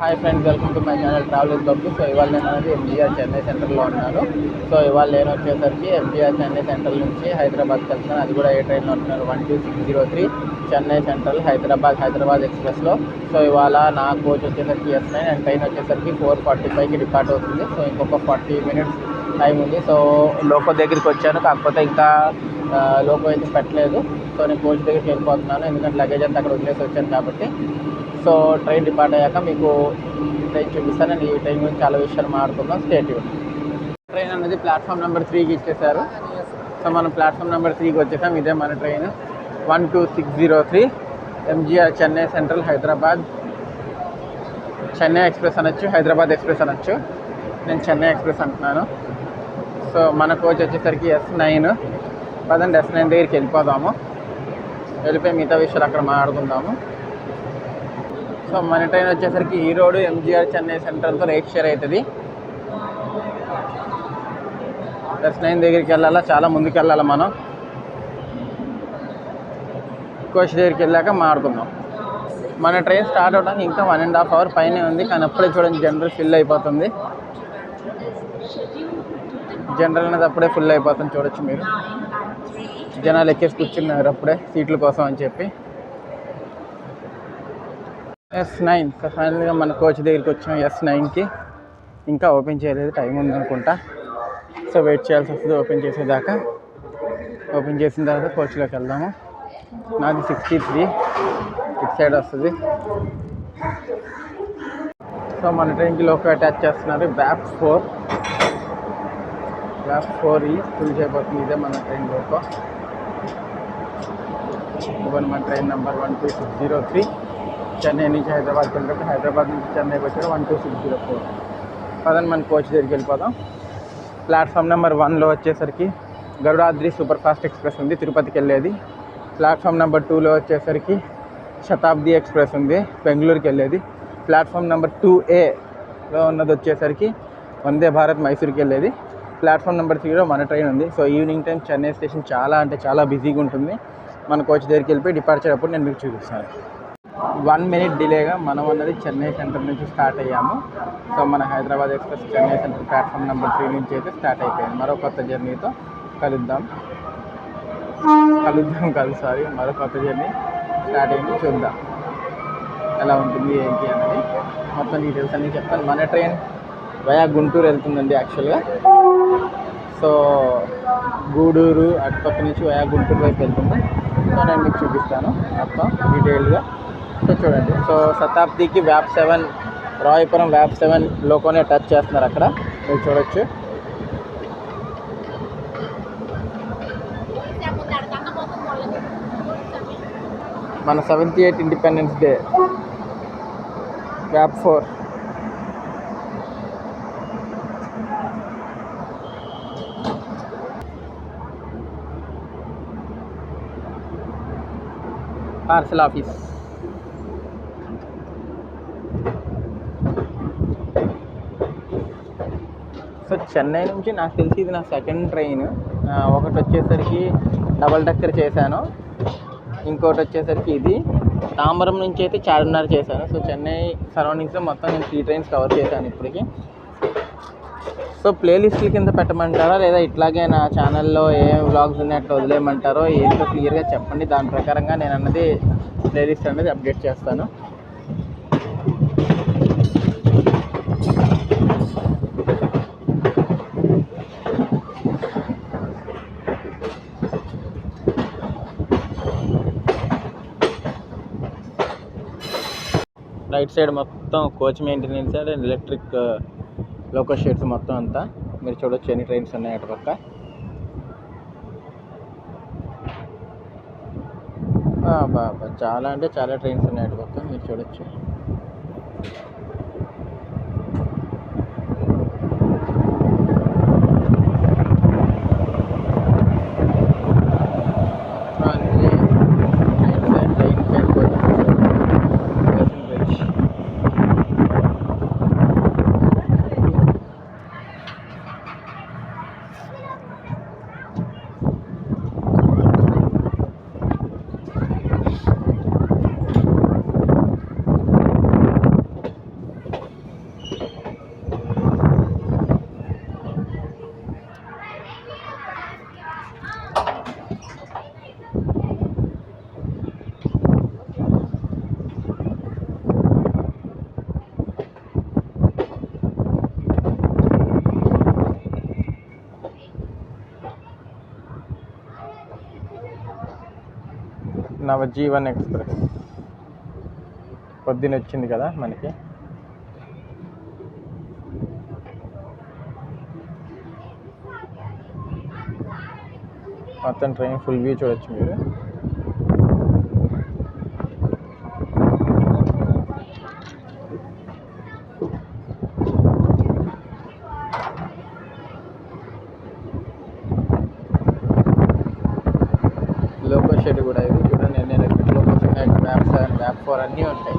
Hi friends, welcome to my channel travel with Babbu. So ఇవాళ నేను అనేది ఎంజీఆర్ చెన్నై సెంటర్లో ఉన్నాను. సో ఇవాళ నేను వచ్చేసరికి ఎంజీఆర్ చెన్నై సెంటర్ నుంచి హైదరాబాద్కి వెళ్తున్నాను. అది కూడా ఏ ట్రైన్లో ఉంటున్నాను, 12603 చెన్నై సెంట్రల్ హైదరాబాద్ ఎక్స్ప్రెస్లో. సో ఇవాళ నా కోచ్ వచ్చేసరికి S9 అండ్ ట్రైన్ వచ్చేసరికి 4:45కి డిపార్ట్ అవుతుంది. సో ఇంకొక 40 మినిట్స్ టైం ఉంది. సో లోకో దగ్గరికి వచ్చాను, కాకపోతే ఇంకా లోకో అయితే పెట్టలేదు. సో నేను కోచ్ దగ్గరికి వెళ్ళిపోతున్నాను, ఎందుకంటే లగేజ్ అంతా అక్కడ వదిలేసి వచ్చాను కాబట్టి. సో ట్రైన్ డిపార్ట్ అయ్యాక మీకు ట్రైన్ చూపిస్తాను. నేను ఈ ట్రైన్ గురించి చాలా విషయాలు మాట్లాడుకుందాం. స్టేట్ ట్రైన్ అనేది ప్లాట్ఫామ్ నెంబర్ 3కి ఇచ్చేసారు. సో మనం ప్లాట్ఫామ్ నెంబర్ 3కి వచ్చేసాం. ఇదే మన train 12603 MGR Chennai central Hyderabad. Chennai express అనొచ్చు, హైదరాబాద్ ఎక్స్ప్రెస్ అనొచ్చు. నేను చెన్నై ఎక్స్ప్రెస్ అంటున్నాను. సో మన కోచ్ వచ్చేసరికి S9. పదండి S9 దగ్గరికి వెళ్ళిపోదాము. వెళ్ళిపోయి మిగతా విషయాలు అక్కడ మాట్లాడుకుందాము. సో మన ట్రైన్ వచ్చేసరికి ఈ రోడ్ ఎంజీఆర్ చెన్నై సెంట్రల్తో రైట్ షేర్ అవుతుంది. S9 దగ్గరికి వెళ్ళాలా, చాలా ముందుకు వెళ్ళాలి మనం. కోచ్ దగ్గరికి వెళ్ళాక మాట్లాడుకుందాం. మన ట్రైన్ స్టార్ట్ అవడానికి ఇంకా 1.5 hour పైనే ఉంది, కానీ అప్పుడే చూడండి జనరల్ ఫిల్ అయిపోతుంది. జనరల్ అనేది అప్పుడే ఫుల్ అయిపోతుంది, చూడొచ్చు మీరు. జనాలు ఎక్కేసి కూర్చున్నారు అప్పుడే సీట్ల కోసం అని చెప్పి. S9. సో ఫైనల్గా మన కోచ్ దగ్గరికి వచ్చాం. S9కి ఇంకా ఓపెన్ చేయలేదు, టైం ఉందనుకుంటా. సో వెయిట్ చేయాల్సి వస్తుంది ఓపెన్ చేసేదాకా. ఓపెన్ చేసిన తర్వాత కోచ్లోకి వెళ్దాము. నాది 63, ఇటు సైడ్ వస్తుంది. సో మన ట్రైన్కి లోకో అటాచ్ చేస్తున్నారు. వ్యాప్ 4 ఫుల్ చేయబోతుంది. ఇదే మన ట్రైన్ లోకో. ఇవ్వండి మన ట్రైన్ నెంబర్ 12603 చెన్నై నుంచి హైదరాబాద్కి వెళ్ళినప్పుడు, హైదరాబాద్ నుంచి చెన్నైకి వచ్చాడు 12604. పదండి మన కోచ్ దగ్గరికి వెళ్ళిపోదాం. ప్లాట్ఫామ్ నెంబర్ 1లో వచ్చేసరికి గరుడాద్రి సూపర్ ఫాస్ట్ ఎక్స్ప్రెస్ ఉంది, తిరుపతికి వెళ్ళేది. ప్లాట్ఫామ్ నెంబర్ 2లో వచ్చేసరికి శతాబ్ది ఎక్స్ప్రెస్ ఉంది, బెంగళూరుకి వెళ్ళేది. ప్లాట్ఫామ్ నెంబర్ 2Aలో ఉన్నది వచ్చేసరికి వందే భారత్ మైసూర్కి వెళ్ళేది. ప్లాట్ఫామ్ నెంబర్ 3లో మన ట్రైన్ ఉంది. So evening time Chennai station చాలా అంటే చాలా బిజీగా ఉంటుంది. మన కోచ్ దగ్గరికి వెళ్ళిపోయి డిపార్చర్ అప్పుడు నేను మీకు చూపిస్తాను. 1 minute డిలేగా మనం అన్నది చెన్నై సెంటర్ నుంచి స్టార్ట్ అయ్యాము. సో మన Hyderabad express Chennai centre platform number 3 నుంచి అయితే స్టార్ట్ అయిపోయింది. మరో కొత్త జర్నీతో కలుద్దాం మరో కొత్త జర్నీ స్టార్ట్ అయింది. చూద్దాం ఎలా ఉంటుంది ఏంటి అన్నది మొత్తం డీటెయిల్స్ అన్నీ చెప్తాను. మన ట్రైన్ వయా గుంటూరు వెళ్తుందండి యాక్చువల్గా. సో గూడూరు అటుపక్క నుంచి వయా గుంటూరు వైపు వెళ్తుంది. సో నేను మీకు చూపిస్తాను మొత్తం డీటెయిల్గా. సో చూడండి, సో శతాబ్దికి వ్యాప్ 7, రాయపురం వ్యాప్ 7 లోకోనే టచ్ చేస్తున్నారు అక్కడ, మీరు చూడొచ్చు. మన 78th ఇండిపెండెన్స్ డే వ్యాప్ 4. Parcel office. సో చెన్నై నుంచి నాకు తెలిసి ఇది నా సెకండ్ ట్రైన్. ఒకటి వచ్చేసరికి డబల్ డెక్కర్ చేశాను, ఇంకోటి వచ్చేసరికి ఇది తాంబరం నుంచి అయితే చార్మినార్ చేశాను. సో చెన్నై సరౌండింగ్స్లో మొత్తం నేను 3 trains కవర్ చేశాను ఇప్పటికి. సో ప్లేలిస్టుల కింద పెట్టమంటారా, లేదా ఇట్లాగే నా ఛానల్లో ఏ వ్లాగ్స్ ఉన్నట్టు వదిలేయమంటారో ఏంటో క్లియర్గా చెప్పండి. దాని ప్రకారంగా నేను అన్నది ప్లేలిస్ట్ అనేది అప్డేట్ చేస్తాను. రైట్ సైడ్ మొత్తం coach maintenance and electric local shades మొత్తం అంతా మీరు చూడొచ్చు. ఎన్ని ట్రైన్స్ ఉన్నాయి అటు పక్క. బాబా చాలా అంటే చాలా ట్రైన్స్ ఉన్నాయి అటు పక్క, మీరు చూడొచ్చు. నవజీవన్ ఎక్స్ప్రెస్ పొద్దున వచ్చింది కదా మనకి. మొత్తం ట్రైన్ ఫుల్ వ్యూ చూడొచ్చు మీరు. లోకో షెడ్ కూడా ఇది చూడండి, ఎన్ని ఎలక్ట్రిక్ లోకోస్ ఉన్నాయి. వ్యాప్ 7, వ్యాప్ 4 అన్నీ ఉంటాయి.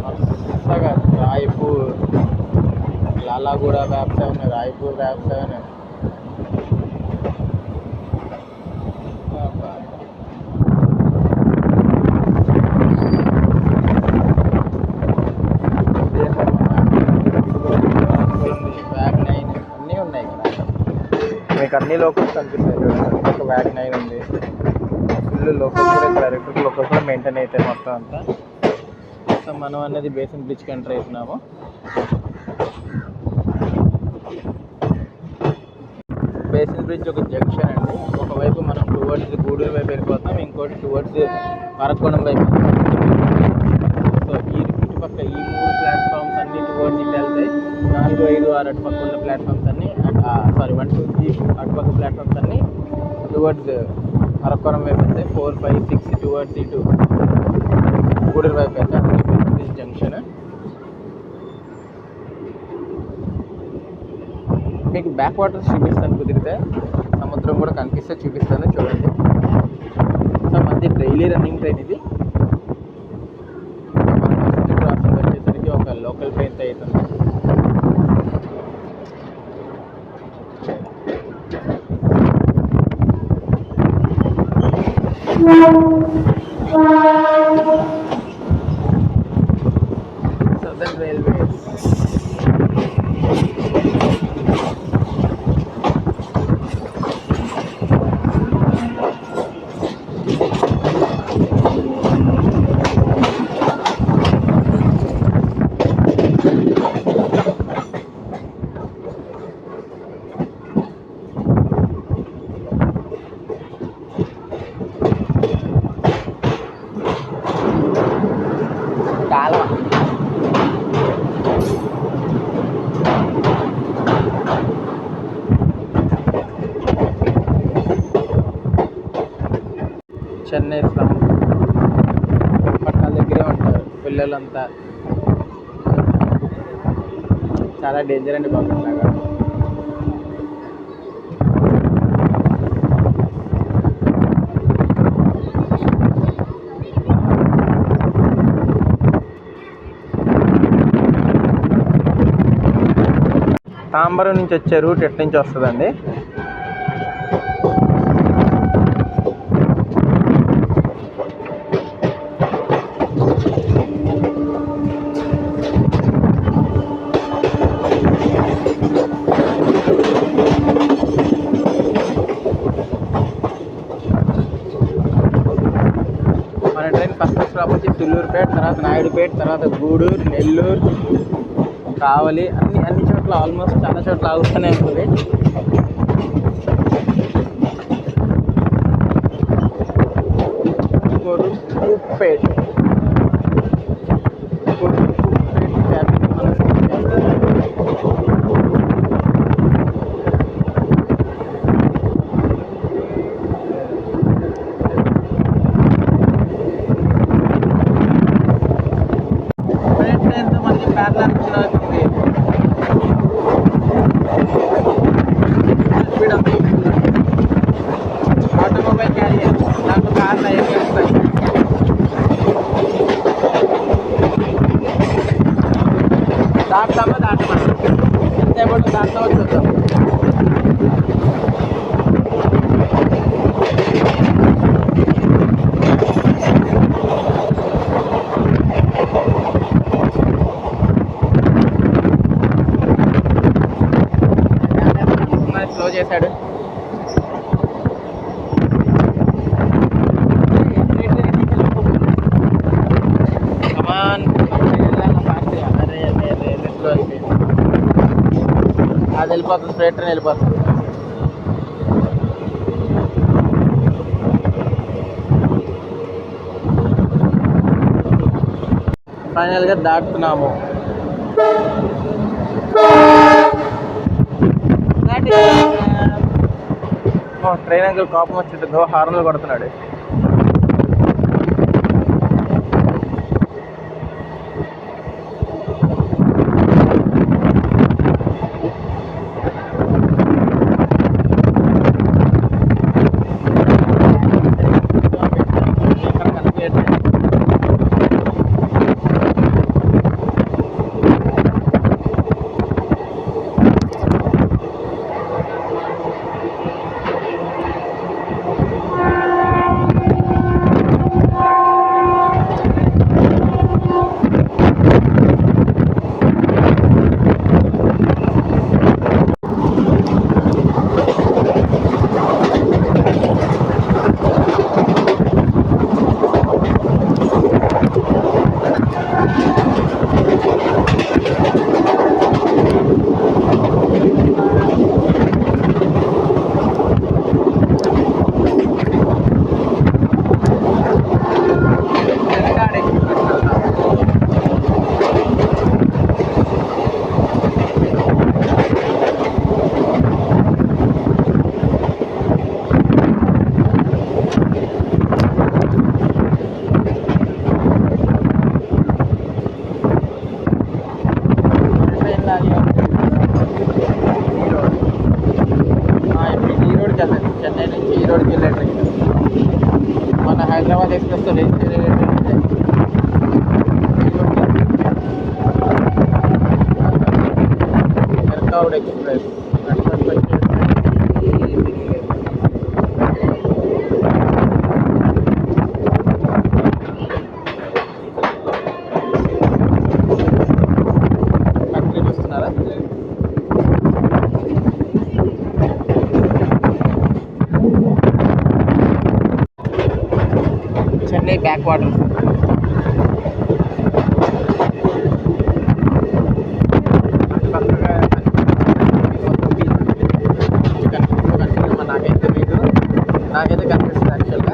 వరుసగా రాయ్పూర్, లాలాగూడ వ్యాప్ 7, రాయ్పూర్ వ్యాప్ 7. మీకు అన్ని లోకల్స్ కనిపిస్తాయి చూడండి. ఒక వ్యాగ్ 9 ఉంది. ఫుల్ లోకల్స్ కూడా ఇక్కడ ఎలక్ట్రిక్ లోకల్స్ కూడా మెయింటైన్ అవుతాయి మొత్తం అంతా. సో మనం అనేది బేసిన్ బ్రిడ్జ్కి ఎంటర్ అవుతున్నాము. బేసిన్ బ్రిడ్జ్ ఒక జంక్షన్ అండి. ఒకవైపు మనం టువర్డ్స్ గూడూరు వైపు వెళ్ళిపోతాం, ఇంకోటి టువర్డ్స్ అరకోణం వైపు. సో ఈ ఇటుపక్క ఈ 3 ప్లాట్ఫామ్స్ అన్నీ టువర్డ్స్ ఇటు వెళ్తాయి. 4, 5, 6 అటుపక్క ఉన్న ప్లాట్ఫామ్స్ అన్నీ 1, 2, 3 అటుపక్క ప్లాట్ఫామ్స్ అన్నీ టువర్డ్స్ అరకోణం వైపు వెళ్తాయి. 4, 5, 6 టువర్డ్స్ ఇటు గూడూరు వైపు వెళ్తాయి. Basin junction. మీకు బ్యాక్ వాటర్స్ చూపిస్తాను, కుదిరితే సముద్రం కూడా కనిపిస్తే చూపిస్తాను చూడండి. సో మంది డైలీ రన్నింగ్ ట్రైన్ ఇది. మన ఫస్ట్ క్రాసింగ్ వచ్చేసరికి ఒక లోకల్ ట్రైన్తో అవుతుంది. Southern railways. కాలువ చెన్నై స్లమ్ పట్టాల దగ్గరే ఉంటారు పిల్లలంతా. చాలా డేంజర్ అండి బాబు ఇట్లాగా. తాంబరం నుంచి వచ్చే రూట్ ఎటు నుంచి వస్తుందండి? మన ట్రైన్ ఫస్ట్ స్టాప్ వచ్చి తుళ్ళూరుపేట, తర్వాత నాయుడుపేట, తర్వాత గూడూరు, నెల్లూరు, కావలి, అన్ని చోట్ల ఆల్మోస్ట్ చాలా చోట్ల ఆగుతూనే ఉంటుంది. కోరుపేట ట్రాఫిక్ మనం ఎంతమంది ప్యారలల్ స్పీడ్ అంతా ఆటోమొబైల్ క్యారియర్ దాంట్లో కార్లు అవి వస్తాయి. దాటుతామో దాటమా ఎంతసేపటి దాటుతామో చూద్దాం. స్లో చేశాడు. కమాన్ ఫాస్ట్గా. అరే వెళ్ళిపోతుంది, స్ట్రైట్ ట్రైన్ వెళ్ళిపోతుంది. ఫైనల్గా దాటుతున్నాము. ట్రైన్ అంకుల్ కోపం వచ్చింటుందో హార్న్లు కొడుతున్నాడు. చెన్నై నుంచి ఈరోడ్కి వెళ్ళే ట్రైన్ మన హైదరాబాద్ ఎక్స్ప్రెస్తో ఎర్కావుడ్ ఎక్స్ప్రెస్ కంట్రీ చూస్తున్నారా? Chennai back water. నాకైతే కనిపిస్తుంది యాక్చువల్గా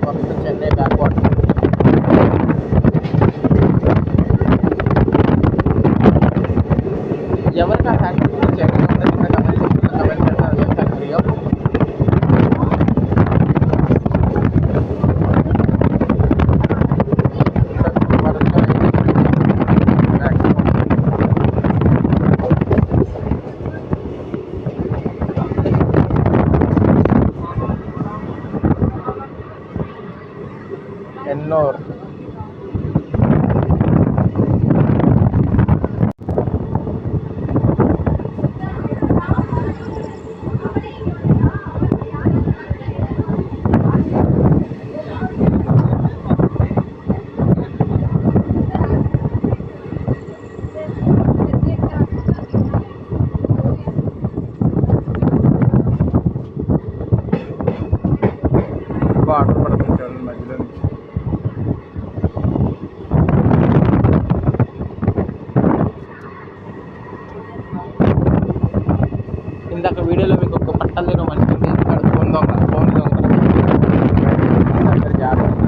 మొత్తం చెన్నై బ్యాక్ వాటర్. ఎవరికి ఆ ఫ్యాక్టరీ గురించి ఎక్కడ ఉన్నది కమెంట్ చేస్తారు ఫ్యాక్టరీలో. ఎన్నోర్ వాటర్ పడుతుంది మధ్యలో నుంచి. ఇందాక వీడియోలో మీకు ఒక పట్టలు తిన మంచిది ఇక్కడ ఫోన్ జాగ్రత్త.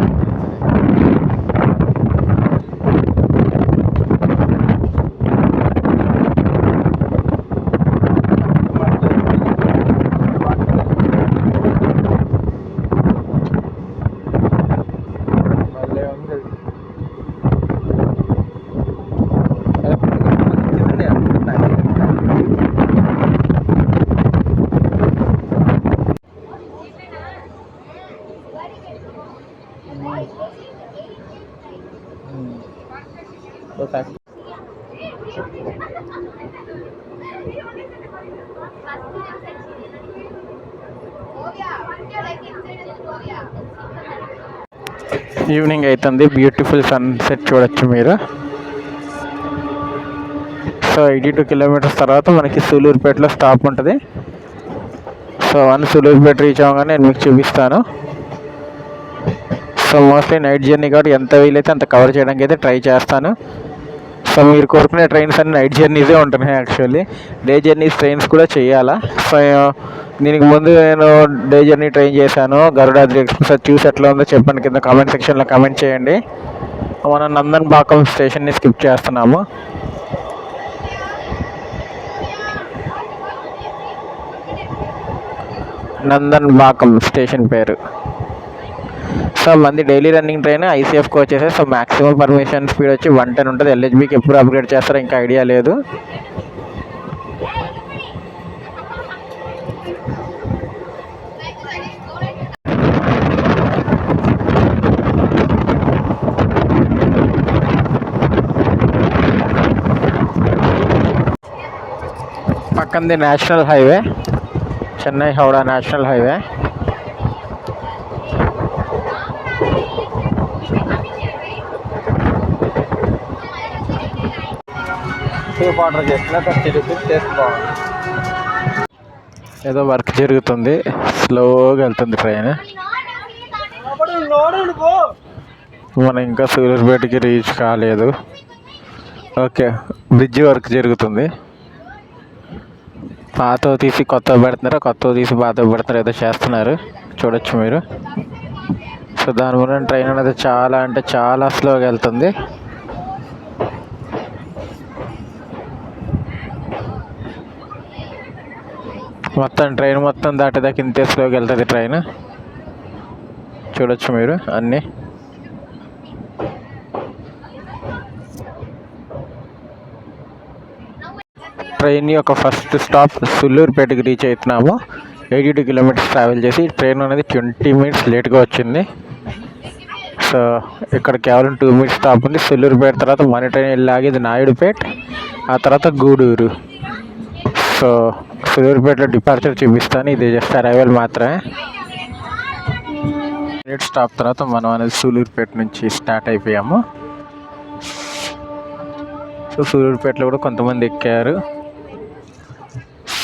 ఈవినింగ్ అవుతుంది, బ్యూటిఫుల్ సన్సెట్ చూడొచ్చు మీరు. సో 82 కిలోమీటర్స్ తర్వాత మనకి సూలూరుపేటలో స్టాప్ ఉంటుంది. సో సూలూరుపేట రీచ్ అవ్వగానే నేను మీకు చూపిస్తాను. సో మోస్ట్లీ నైట్ జర్నీ కాబట్టి ఎంత వీలైతే అంత కవర్ చేయడానికి అయితే ట్రై చేస్తాను. సో మీరు కోరుకునే ట్రైన్స్ అన్ని నైట్ జర్నీసే ఉంటున్నాయి. యాక్చువల్లీ డే జర్నీస్ ట్రైన్స్ కూడా చేయాలా. సో దీనికి ముందు నేను డే జర్నీ ట్రైన్ చేశాను, గరుడాద్రి ఎక్స్ప్రెస్. అది చూసి ఎట్లా ఉందో చెప్పండి, కింద కామెంట్ సెక్షన్లో కామెంట్ చేయండి. మనం నందన్బాకం స్టేషన్ని స్కిప్ చేస్తున్నాము. నందన్బాకం స్టేషన్ పేరు. సో మంది డైలీ రన్నింగ్ ట్రైన్ ఐసీఎఫ్కి వచ్చేసి సో మ్యాక్సిమం పర్మిషన్ స్పీడ్ వచ్చి 110 ఉంటుంది. ఎల్హెచ్బికి ఎప్పుడు అప్గ్రేడ్ చేస్తారో ఇంకా ఐడియా లేదు. పక్కనది national highway, Chennai Howrah national highway. Safe order చేసిన బాగుంది. ఏదో వర్క్ జరుగుతుంది, స్లోగా వెళ్తుంది ట్రైన్. మనం ఇంకా సూలూరుపేటకి రీచ్ కాలేదు. ఓకే, బ్రిడ్జి వర్క్ జరుగుతుంది. పాత తీసి కొత్త పెడుతున్నారు, కొత్త తీసి పాత పెడుతున్నారు, ఏదో చేస్తున్నారు, చూడొచ్చు మీరు. సో దాని వల్ల ట్రైన్ అనేది చాలా అంటే చాలా స్లోగా వెళ్తుంది. మొత్తం ట్రైన్ మొత్తం దాటేదాకా ఇంతే స్లోగా వెళ్తుంది ట్రైన్, చూడొచ్చు మీరు అన్నీ. ట్రైన్ యొక్క ఫస్ట్ స్టాప్ సూళ్ళూరుపేటకి రీచ్ అవుతున్నాము. 82 కిలోమీటర్స్ ట్రావెల్ చేసి ట్రైన్ అనేది 20 మినిట్స్ లేట్గా వచ్చింది. సో ఇక్కడ కేవలం 2 మినిట్స్ స్టాప్ ఉంది. సూళ్ళూరుపేట తర్వాత మన ట్రైన్ వెళ్ళి ఆగేది నాయుడుపేట, ఆ తర్వాత గూడూరు. సో సూళ్ళూరుపేటలో డిపార్చర్ చూపిస్తాను, ఇది జస్ట్ అరైవల్ మాత్రమే. మినిట్ స్టాప్ తర్వాత మనం అనేది సూళ్ళూరుపేట నుంచి స్టార్ట్ అయిపోయాము. సో సూళ్ళూరుపేటలో కూడా కొంతమంది ఎక్కారు.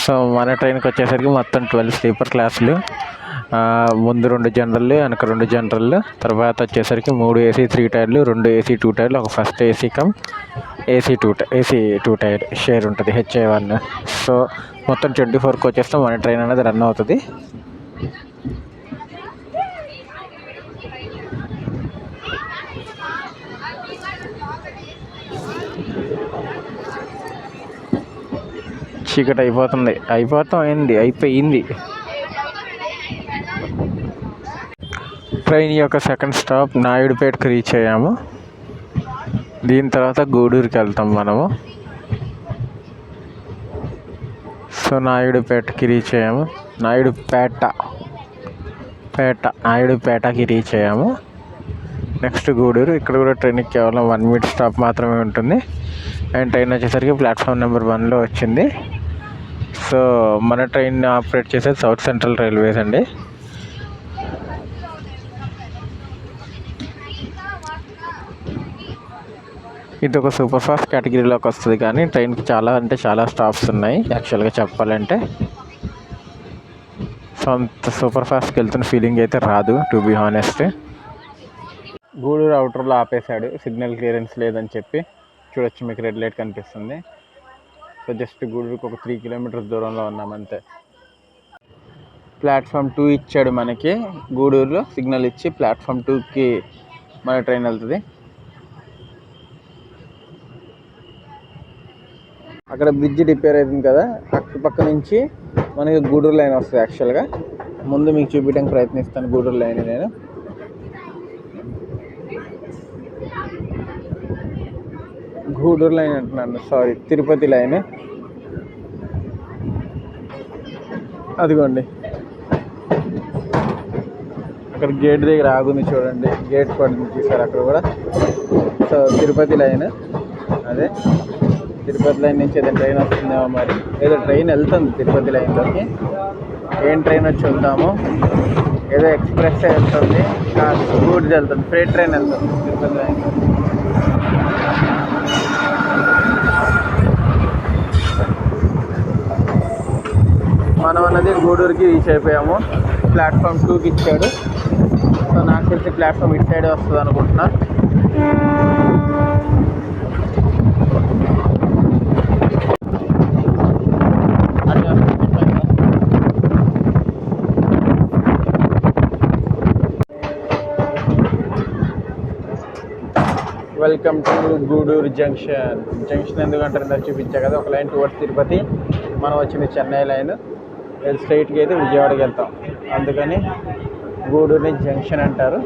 సో మన ట్రైన్కి వచ్చేసరికి మొత్తం 12 స్లీపర్ క్లాసులు, ముందు 2 జనరల్, వెనక 2 జనరల్, తర్వాత వచ్చేసరికి 3 ఏసీ 3 టైర్లు, 2 ఏసీ 2 టైర్లు, ఒక first AC cum AC 2 tier share ఉంటుంది HA1. సో మొత్తం 24 వచ్చేస్తే మన ట్రైన్ అనేది రన్ అవుతుంది. చీకటి అయిపోయింది. ట్రైన్ యొక్క సెకండ్ స్టాప్ నాయుడుపేటకి రీచ్ అయ్యాము. దీని తర్వాత గూడూరుకి వెళ్తాం మనము. సో నాయుడుపేటకి రీచ్ అయ్యాము. నాయుడుపేటకి రీచ్ అయ్యాము. నెక్స్ట్ గూడూరు. ఇక్కడ కూడా ట్రైన్కి కేవలం 1 మినిట్ స్టాప్ మాత్రమే ఉంటుంది. అండ్ ట్రైన్ వచ్చేసరికి ప్లాట్ఫామ్ నెంబర్ 1లో వచ్చింది. సో మన ట్రైన్ ఆపరేట్ చేసేది సౌత్ సెంట్రల్ రైల్వేస్ అండి. ఇది ఒక సూపర్ ఫాస్ట్ కేటగిరీలోకి వస్తుంది, కానీ ట్రైన్కి చాలా అంటే చాలా స్టాప్స్ ఉన్నాయి యాక్చువల్గా చెప్పాలంటే. సో అంత సూపర్ ఫాస్ట్కి వెళ్తున్న ఫీలింగ్ అయితే రాదు, టు బీ హానెస్ట్. గూడూరు అవుటర్లో ఆపేశాడు, సిగ్నల్ క్లియరెన్స్ లేదని చెప్పి. చూడొచ్చు మీకు రెడ్ లైట్ కనిపిస్తుంది. సో జస్ట్ గూడూరుకి ఒక 3 కిలోమీటర్స్ దూరంలో ఉన్నామంతే. ప్లాట్ఫామ్ 2 ఇచ్చాడు మనకి గూడూరులో, సిగ్నల్ ఇచ్చి ప్లాట్ఫామ్ 2కి మన ట్రైన్ వెళ్తుంది. అక్కడ బ్రిడ్జ్ రిపేర్ అవుతుంది కదా, పక్క నుంచి మనకి గూడూరు లైన్ వస్తుంది. యాక్చువల్గా ముందు మీకు చూపించడానికి ప్రయత్నిస్తాను గూడూరు లైన్. నేను గూడూరు లైన్ అంటున్నాను, సారీ, తిరుపతి లైన్. అదిగోండి అక్కడ గేట్ దగ్గర ఆగుంది చూడండి, గేట్ పడింది చూసారు అక్కడ కూడా. సో తిరుపతి లైన్ అదే. తిరుపతి లైన్ నుంచి ఏదైనా ట్రైన్ వస్తుందేమో, మరి ఏదో ట్రైన్ వెళ్తుంది తిరుపతి లైన్లోకి. ఏం ట్రైన్ వచ్చి వెళ్తాము, ఏదో ఎక్స్ప్రెస్ వెళ్తుంది, గూడ్స్ వెళ్తుంది, ఫ్reight ట్రైన్ వెళ్తుంది తిరుపతి లైన్. మనం అన్నది గూడూరుకి రీచ్ అయిపోయాము. ప్లాట్ఫామ్ 2కి ఇచ్చాడు. సో నాకు తెలిసి ప్లాట్ఫామ్ ఇటు సైడే వస్తుంది అనుకుంటున్నా. వెల్కమ్ టు గూడూరు జంక్షన్ ఎందుకంటారు ఇందాక చూపించా కదా, ఒక లైన్ టువర్డ్స్ తిరుపతి, మనం వచ్చింది చెన్నై లైన్, స్ట్రైట్కి అయితే విజయవాడకి వెళ్తాం, అందుకని గూడూరుని జంక్షన్ అంటారు.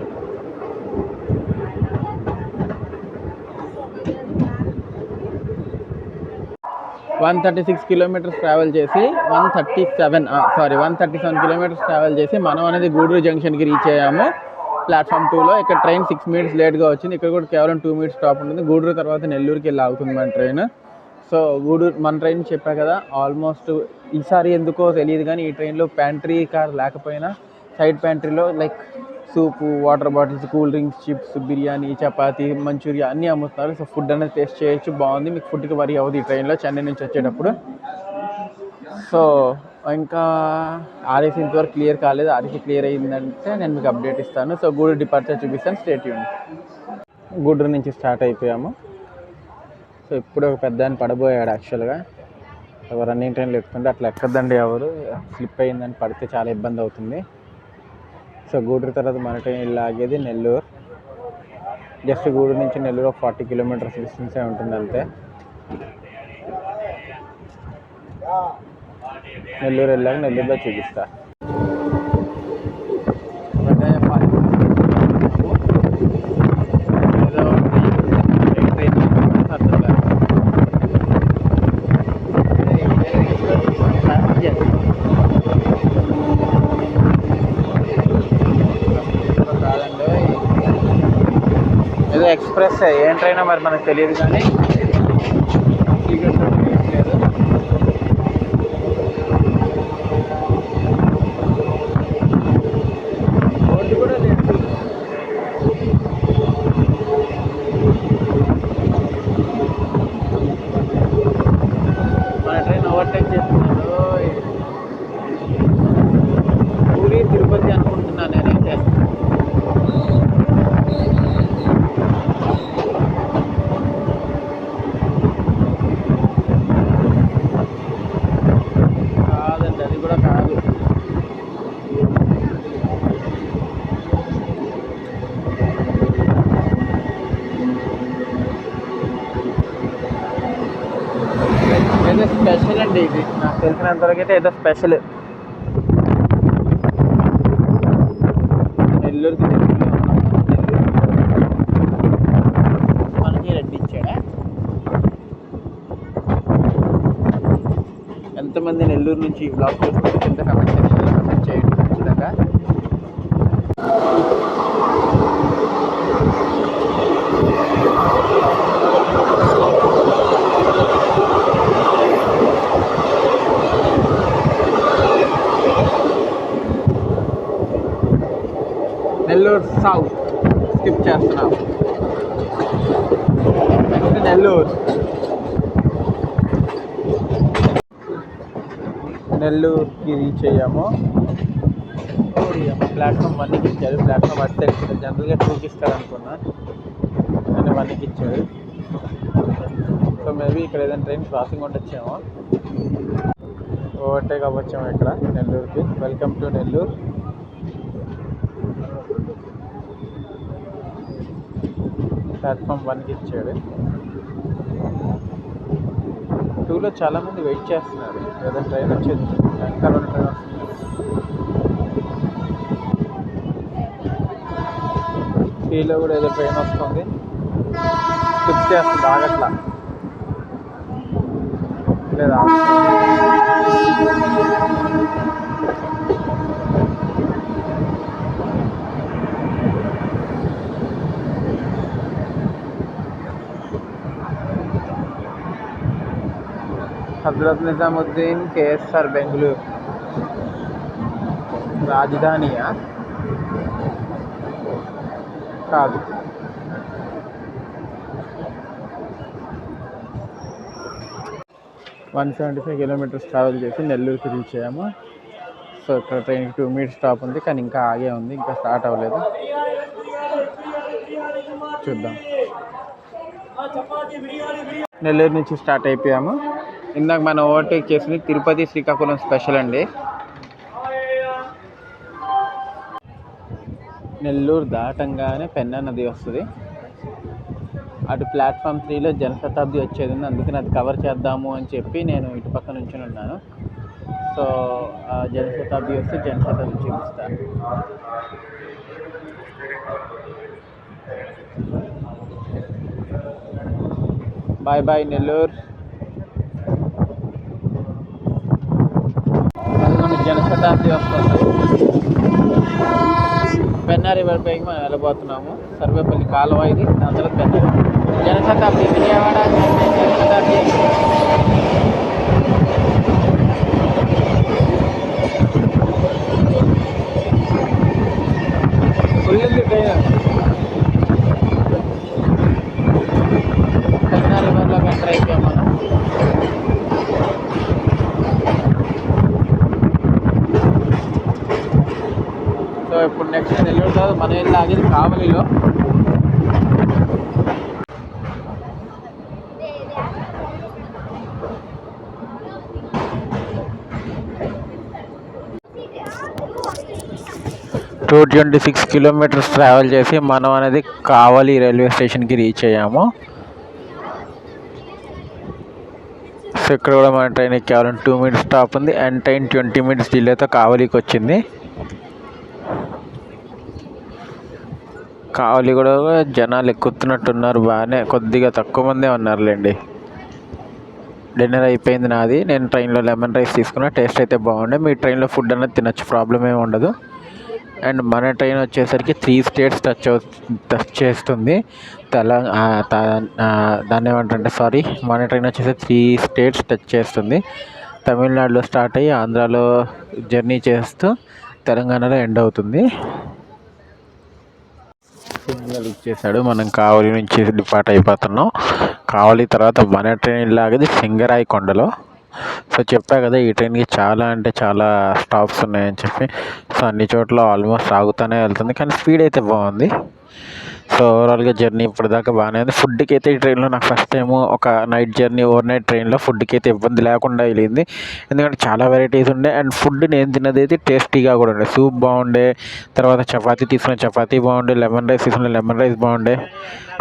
వన్ 36 కిలోమీటర్స్ ట్రావెల్ చేసి 137 కిలోమీటర్స్ ట్రావెల్ చేసి మనం అనేది గూడూరు జంక్షన్కి రీచ్ అయ్యాము. ప్లాట్ఫామ్ 2లో ఇక్కడ ట్రైన్ 6 మినిట్స్ లేట్గా వచ్చింది. ఇక్కడ కూడా కేవలం 2 మినిట్స్ స్టాప్ ఉంటుంది. గూడూరు తర్వాత నెల్లూరుకి వెళ్ళి ఆగుతుంది మన ట్రైన్. సో గూడూరు మన ట్రైన్ చెప్పా కదా, ఆల్మోస్ట్ ఈసారి ఎందుకో తెలియదు కానీ ఈ ట్రైన్లో ప్యాంట్రీ కార్ లేకపోయినా సైడ్ ప్యాంట్రీలో like soup, water bottles, cool drinks, chips, biryani, chapati, Manchuria అన్నీ అమ్ముతున్నారు. సో ఫుడ్ అనేది టేస్ట్ చేయొచ్చు, బాగుంది. మీకు ఫుడ్కి వరి అవ్వదు ఈ ట్రైన్లో చెన్నై నుంచి వచ్చేటప్పుడు. సో ఇంకా ఆర్ఏసీ ఇంతవరకు క్లియర్ కాలేదు. ఆర్ఏసీ క్లియర్ అయ్యిందంటే నేను మీకు అప్డేట్ ఇస్తాను. సో గూడూరు డిపార్చర్ చూపిస్తాను, స్టే ట్యూన్డ్. గూడూరు నుంచి స్టార్ట్ అయిపోయాము. సో ఇప్పుడు ఒక పెద్ద ఆయన పడబోయాడు. యాక్చువల్గా రన్నింగ్ ట్రైన్లో ఎక్కుతుంటే అట్లా ఎక్కద్దండి, ఎవరు స్లిప్ అయ్యిందని పడితే చాలా ఇబ్బంది అవుతుంది. సో గూడూరు తర్వాత మన ట్రైన్ లాగేది నెల్లూరు. జస్ట్ గూడూరు నుంచి నెల్లూరు 40 కిలోమీటర్స్ డిస్టెన్సే ఉంటుంది అంతే. నెల్లూరు వెళ్ళాక నెల్లూరులో చూపిస్తా. ఏదో ఎక్స్ప్రెస్ ఏం ట్రైన్ మరి మనకు తెలియదు కానీ లేదు. బోర్డు కూడా లేదు. మన ట్రైన్ ఓవర్టేక్ చేస్తున్నాను. పూరి తిరుపతి అనుకుంటున్నాను నేనైతే. కాదండి, అది కూడా కాదు. ఏదో స్పెషల్ అండి ఇది, నాకు తెలిసినంతవరకు అయితే ఏదో స్పెషల్. నెల్లూరుకి మనకి రెడ్డి ఇచ్చాడా? ఎంతమంది నెల్లూరు నుంచి ఈ బ్లాగ్ చూసుకుంటే కింద కమెంట్ సెక్షన్లో కమెంట్ చేయండి ఖచ్చితంగా. నెల్లూరు సౌత్ స్కిప్ చేస్తున్నాం. నెక్స్ట్ నెల్లూరుకి రీచ్ అయ్యాము. ప్లాట్ఫామ్ 1కి ఇచ్చారు. ప్లాట్ఫామ్ అటు సైడ్ జనరల్గా 2కి ఇస్తారు అనుకున్నా, కానీ 1కి ఇచ్చారు. సో మేబీ ఇక్కడ ఏదైనా ట్రైన్ క్రాసింగ్ ఉండొచ్చేమో. ఓవర్టేక్ అవ్వచ్చేమో ఇక్కడ నెల్లూరుకి. Welcome to Nellore. ప్లాట్ఫామ్ 1కి ఇచ్చాడు. 2లో చాలామంది వెయిట్ చేస్తున్నారు, ఏదైనా ట్రైన్ వచ్చేది. ఇంకా 2 ట్రైన్ వస్తుంది. 3లో కూడా ఏదో ట్రైన్ వస్తుంది, ఫిక్స్ చేస్తుంది, ఆగట్లా లేదా. హజరత్ నిజాముద్దీన్ కేఎస్ఆర్ బెంగళూరు రాజధానియా? కాదు. వన్ 175 కిలోమీటర్స్ ట్రావెల్ చేసి నెల్లూరుకి రీచ్ అయ్యాము. సో ఇక్కడ ట్రైన్కి 2 మినిట్స్ స్టాప్ ఉంది, కానీ ఇంకా ఆగే ఉంది, ఇంకా స్టార్ట్ అవ్వలేదు. చూద్దాం. నెల్లూరు నుంచి స్టార్ట్ అయిపోయాము. ఇందాక మనం ఓవర్టేక్ చేసింది తిరుపతి శ్రీకాకుళం స్పెషల్ అండి. నెల్లూరు దాటంగానే పెన్నా నది వస్తుంది. అటు ప్లాట్ఫామ్ 3లో జనశతాబ్ది వచ్చేది ఉంది, అందుకని అది కవర్ చేద్దాము అని చెప్పి నేను ఇటు పక్క నుంచి ఉన్నాను. సో జనశతాబ్ది వస్తే జనశతాబ్ది చూపిస్తాను. Bye bye Nellore. అందుకని జనశతాబ్ది వస్తుంది. పెన్నా రివర్ పైకి మనం వెళ్ళబోతున్నాము. సర్వేపల్లి కాలువ ఇది, దాని తర్వాత పెన్నా జనశతాబ్ది విజయవాడ జనశతాబ్ది. Full train. పెన్నా రివర్లోకి ఎంటర్ అయిపోయాం మనం. సో ఇప్పుడు నెక్స్ట్ నెల్లూరు తర్వాత మనం వెళ్ళి ఆగేది కావలిలో. టూ 26 కిలోమీటర్స్ ట్రావెల్ చేసి మనం అనేది కావలి రైల్వే స్టేషన్కి రీచ్ అయ్యాము. సో ఇక్కడ కూడా మన ట్రైన్ కేవలం 2 minutes స్టాప్ ఉంది. అండ్ ట్రైన్ 20 minutes డిలేతో కావలికి వచ్చింది. కావలి కూడా జనాలు ఎక్కుతున్నట్టున్నారు, బాగానే కొద్దిగా తక్కువ మందే ఉన్నారులేండి. డిన్నర్ అయిపోయింది నాది. నేను ట్రైన్లో లెమన్ రైస్ తీసుకున్నా, టేస్ట్ అయితే బాగుండే. మీ ట్రైన్లో ఫుడ్ అనేది తినచ్చు, ప్రాబ్లం ఏమి ఉండదు. అండ్ మన ట్రైన్ వచ్చేసరికి 3 states టచ్ చేస్తుంది. దాన్ని ఏమంటే సారీ, మన ట్రైన్ వచ్చేసి 3 states టచ్ చేస్తుంది. తమిళనాడులో స్టార్ట్ అయ్యి ఆంధ్రాలో జర్నీ చేస్తూ తెలంగాణలో ఎండ్ అవుతుంది. సిగ్నల్ ఇచ్చేసాడు, మనం కావలి నుంచి డిపార్ట్ అయిపోతున్నాం. కావలి తర్వాత మన ట్రైన్ లాగేది సింగరాయకొండలో. సో చెప్పా కదా ఈ ట్రైన్కి చాలా అంటే చాలా స్టాప్స్ ఉన్నాయని చెప్పి. సో అన్ని చోట్ల ఆల్మోస్ట్ ఆగుతూనే వెళ్తుంది, కానీ స్పీడ్ అయితే బాగుంది. సో ఓవరాల్గా జర్నీ ఇప్పటిదాకా బాగానే ఉంది. ఫుడ్కి అయితే ఈ ట్రైన్లో నాకు ఫస్ట్ టైం ఒక నైట్ జర్నీ ఓవర్ నైట్ ట్రైన్లో ఫుడ్కి అయితే ఇబ్బంది లేకుండా వెళ్ళింది. ఎందుకంటే చాలా వెరైటీస్ ఉండే. అండ్ ఫుడ్ నేను తిన్నది అయితే టేస్టీగా కూడా ఉండే. సూప్ బాగుండే, తర్వాత చపాతీ తీసుకున్న చపాతీ బాగుండే, లెమన్ రైస్ తీసుకున్న లెమన్ రైస్ బాగుండే.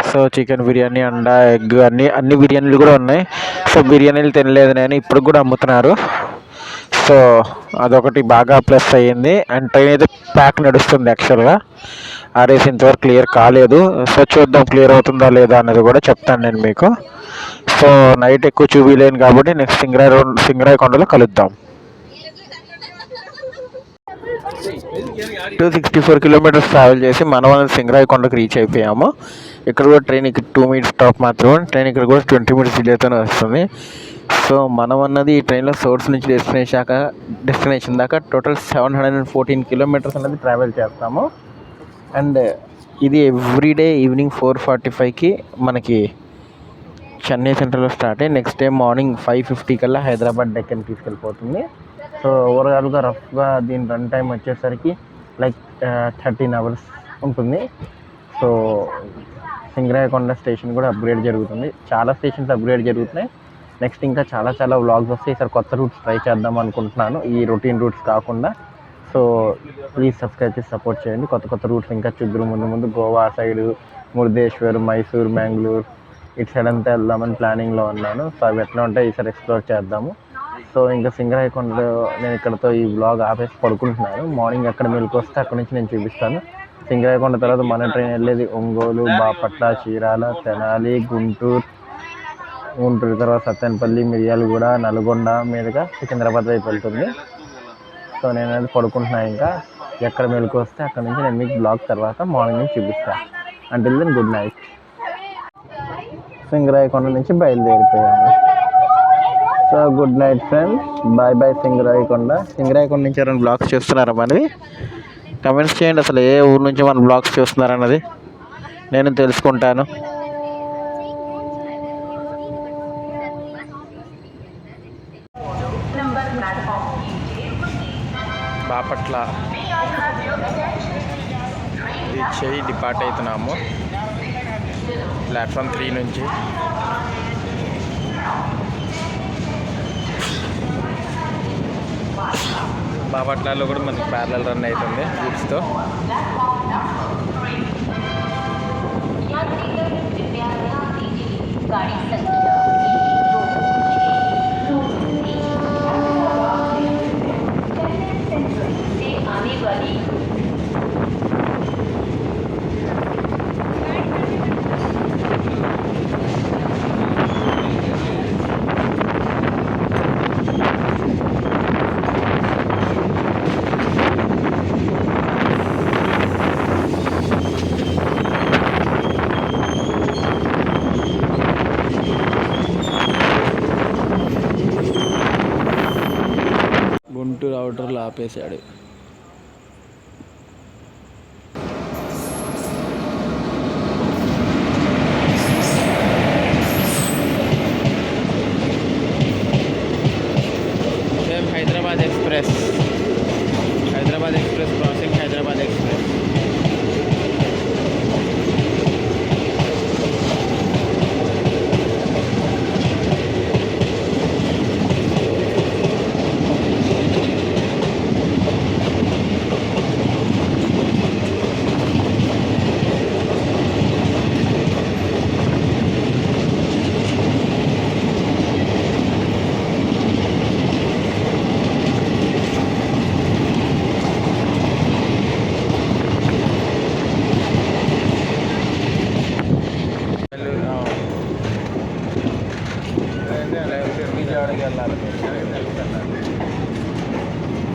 సో చికెన్ బిర్యానీ, అండా, ఎగ్ అన్ని బిర్యానీలు కూడా ఉన్నాయి. సో బిర్యానీలు తినలేదు నేను, ఇప్పుడు కూడా అమ్ముతున్నారు. సో అదొకటి బాగా ప్లస్ అయ్యింది. అండ్ ట్రైన్ అయితే ప్యాక్ నడుస్తుంది యాక్చువల్గా. ఆర్ఏసీ ఇంతవరకు క్లియర్ కాలేదు. సో చూద్దాం క్లియర్ అవుతుందా లేదా అన్నది కూడా చెప్తాను నేను మీకు. సో నైట్ ఎక్కువ చూపించలేను కాబట్టి నెక్స్ట్ సింగరాయకొండలో కలుద్దాం. 264 కిలోమీటర్స్ ట్రావెల్ చేసి మనం సింగరాయకొండకు రీచ్ అయిపోయాము. ఇక్కడ కూడా ట్రైన్ 2 minutes స్టాప్ మాత్రమే. ట్రైన్ ఇక్కడ కూడా 20 minutes డిలేతోనే వస్తుంది. సో మనం అన్నది ఈ ట్రైన్లో సోర్స్ నుంచి డెస్టినేషన్ దాకా టోటల్ 714 కిలోమీటర్స్ అనేది ట్రావెల్ చేస్తాము. అండ్ ఇది ఎవ్రీడే ఈవినింగ్ 4:45కి మనకి చెన్నై సెంట్రల్లో స్టార్ట్ అయ్యి నెక్స్ట్ డే మార్నింగ్ 5:50 కల్లా హైదరాబాద్ డెక్కన్ తీసుకెళ్ళిపోతుంది. సో ఓవరాల్గా రఫ్గా దీని రన్ టైం వచ్చేసరికి లైక్ 13 hours ఉంటుంది. సో సింగరాయకొండ స్టేషన్ కూడా అప్గ్రేడ్ జరుగుతుంది. చాలా స్టేషన్స్ అప్గ్రేడ్ జరుగుతున్నాయి. నెక్స్ట్ ఇంకా చాలా వ్లాగ్స్ వస్తాయి. ఈసారి కొత్త రూట్స్ ట్రై చేద్దాం అనుకుంటున్నాను, ఈ రొటీన్ రూట్స్ కాకుండా. సో ప్లీజ్ సబ్స్క్రైబ్ చేసి సపోర్ట్ చేయండి. కొత్త రూట్స్ ఇంకా చూద్దరు. ముందు గోవా సైడు, మురుదేశ్వర్, మైసూర్, బెంగళూరు ఇటు సైడ్ అంతా వెళ్దామని ప్లానింగ్లో ఉన్నాను. సో అవి ఎట్లా ఉంటాయి ఈసారి ఎక్స్ప్లోర్ చేద్దాము. సో ఇంకా సింగరాయకొండలో నేను ఇక్కడతో ఈ వ్లాగ్ ఆపేసి పడుకుంటున్నాను. మార్నింగ్ ఎక్కడ మెలకు వస్తే అక్కడ నుంచి నేను చూపిస్తాను. సింగరాయకొండ తర్వాత మన ట్రైన్ వెళ్ళేది ఒంగోలు, బాపట్ల, చీరాల, తెనాలి, గుంటూరు తర్వాత సత్తెనపల్లి, మిర్యాలగూడ, నల్గొండ మీదుగా సికింద్రాబాద్ వైపు వెళ్తుంది. సో నేను అది పడుకుంటున్నాను. ఇంకా ఎక్కడ మెలకు వస్తే అక్కడ నుంచి నేను మీకు బ్లాగ్ తర్వాత మార్నింగ్ నుంచి చూపిస్తాను. Until then good night. Singarayakonda నుంచి బయలుదేరిపోయాము. So good night friends, bye bye. Singarayakonda నుంచి ఎవరైనా బ్లాగ్స్ చూస్తున్నారా మనవి? కమెంట్స్ చేయండి, అసలు ఏ ఊరు నుంచి మన బ్లాగ్స్ చూస్తున్నారన్నది నేను తెలుసుకుంటాను. బాపట్ల రీచ్ అయ్యి డిపార్ట్ అవుతున్నాము ప్లాట్ఫామ్ 3 నుంచి. బాపట్లలో కూడా మనకి ప్యారలల్ రన్ అవుతుంది గూడ్స్తో. ఆపేశాడు. Hyderabad express crossing Hyderabad express.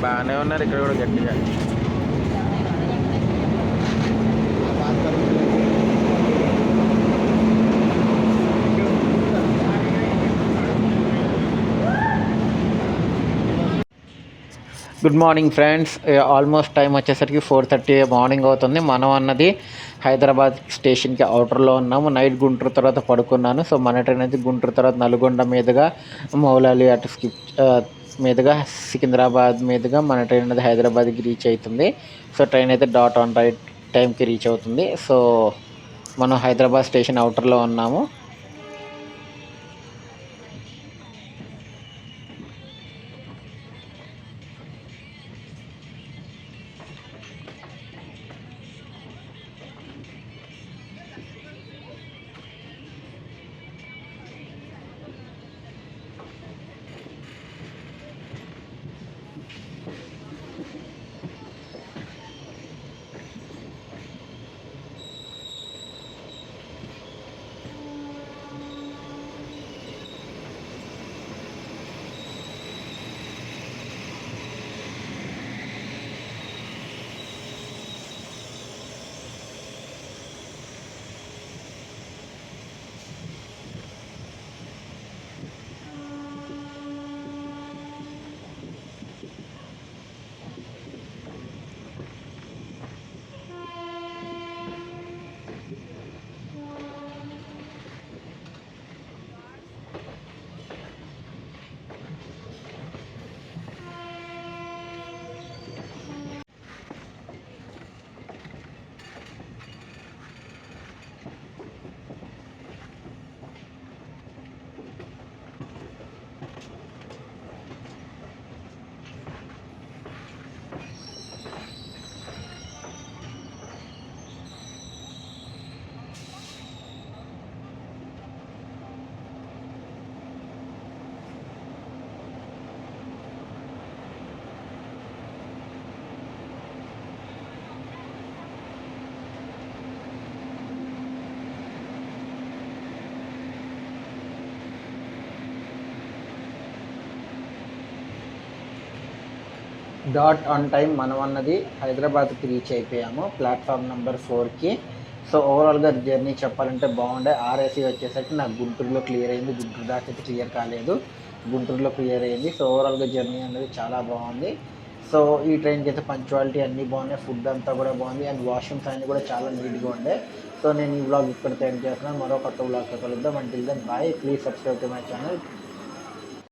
బాగానే ఉన్నారు ఇక్కడ కూడా గట్టిగా. Good morning friends. Almost time వచ్చేసరికి 4:30 మార్నింగ్ అవుతుంది. మనం అన్నది హైదరాబాద్ స్టేషన్కి అవుటర్లో ఉన్నాము. నైట్ గుంటూరు తర్వాత పడుకున్నాను. సో మన ట్రైన్ అయితే గుంటూరు తర్వాత నల్గొండ మీదుగా మౌలాలి అటు మీదుగా సికింద్రాబాద్ మీదుగా మన ట్రైన్ అనేది హైదరాబాద్కి రీచ్ అవుతుంది. సో ట్రైన్ అయితే డాట్ ఆన్ రైట్ టైంకి రీచ్ అవుతుంది. సో మనం హైదరాబాద్ స్టేషన్ అవుటర్లో ఉన్నాము. డాట్ ఆన్ టైం మనం అన్నది హైదరాబాద్కి రీచ్ అయిపోయాము, ప్లాట్ఫామ్ నెంబర్ 4కి. సో ఓవరాల్గా జర్నీ చెప్పాలంటే బాగుండే. ఆర్ఏసీ వచ్చేసరికి నాకు గుంటూరులో క్లియర్ అయింది. గుంటూరు దాకా అయితే క్లియర్ కాలేదు, గుంటూరులో క్లియర్ అయింది. సో ఓవరాల్గా జర్నీ అనేది చాలా బాగుంది. సో ఈ ట్రైన్కి అయితే పంక్చువాలిటీ అన్నీ బాగున్నాయి, ఫుడ్ అంతా కూడా బాగుంది, అండ్ వాష్రూమ్స్ అన్నీ కూడా చాలా నీట్గా ఉండే. సో నేను ఈ వ్లాగ్ ఇక్కడితో ఎండ్ చేస్తున్నాను. మరో కొత్త వ్లాగ్తో కలుద్దాం. Until then bye. Please subscribe to my channel.